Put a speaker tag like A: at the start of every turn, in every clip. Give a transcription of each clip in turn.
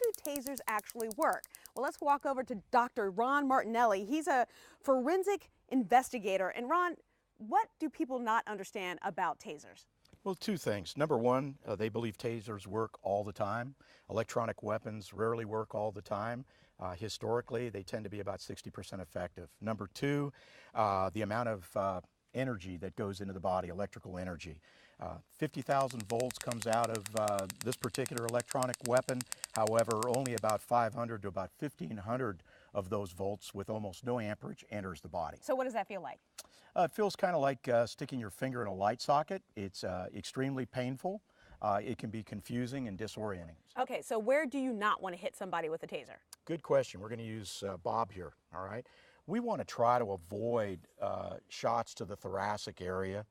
A: do tasers actually work? Well, let's walk over to Dr. Ron Martinelli. He's a forensic investigator. And Ron, what do people not understand about tasers?
B: Well, two things. Number one, they believe tasers work all the time. Electronic weapons rarely work all the time. Historically, they tend to be about 60% effective. Number two, the amount of energy that goes into the body, electrical energy. 50,000 volts comes out of this particular electronic weapon. However, only about 500 to about 1,500 of those volts with almost no amperage enters the body.
A: So what does that feel like?
B: It feels kind of like sticking your finger in a light socket. It's extremely painful. It can be confusing and disorienting.
A: Okay, so where do you not want to hit somebody with a taser?
B: Good question. We're going to use Bob here, all right? We want to try to avoid shots to the thoracic area,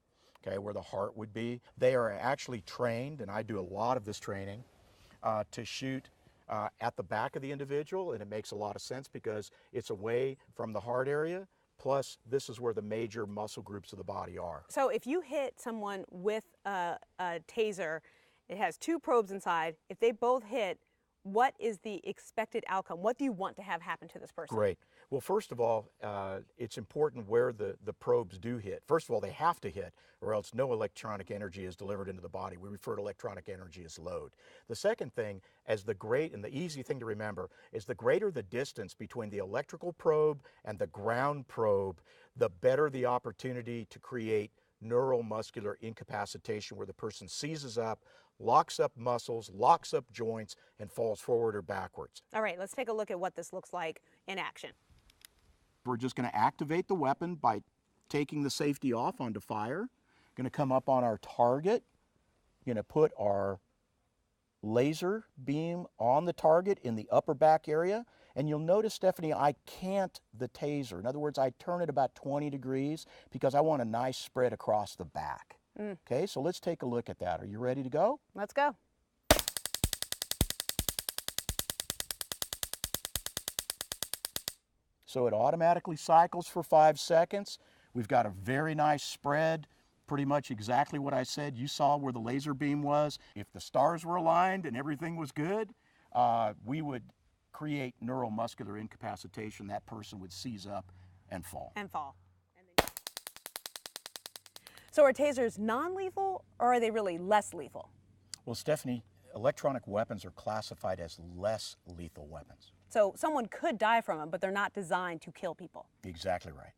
B: okay, where the heart would be. They are actually trained, and I do a lot of this training, to shoot at the back of the individual, and it makes a lot of sense because it's away from the heart area. Plus, this is where the major muscle groups of the body are.
A: So if you hit someone with a taser, it has two probes inside. If they both hit, what is the expected outcome? What do you want to have happen to this person?
B: Great. Well, first of all, it's important where the probes do hit. First of all, they have to hit, or else no electronic energy is delivered into the body. We refer to electronic energy as load. The second thing, and the easy thing to remember, is the greater the distance between the electrical probe and the ground probe, the better the opportunity to create neuromuscular incapacitation, where the person seizes up, locks up muscles, locks up joints, and falls forward or backwards.
A: All right, let's take a look at what this looks like in action.
B: We're just going to activate the weapon by taking the safety off onto fire. Going to come up on our target. Going to put our laser beam on the target in the upper back area. And you'll notice, Stephanie, I cant the taser. In other words, I turn it about 20 degrees because I want a nice spread across the back. Okay, so let's take a look at that. Are you ready to go?
A: Let's go.
B: So it automatically cycles for 5 seconds. We've got a very nice spread, pretty much exactly what I said. You saw where the laser beam was. If the stars were aligned and everything was good, we would create neuromuscular incapacitation. That person would seize up and fall.
A: So are tasers non-lethal, or are they really less lethal?
B: Well, Stephanie, electronic weapons are classified as less lethal weapons.
A: So someone could die from them, but they're not designed to kill people.
B: Exactly right.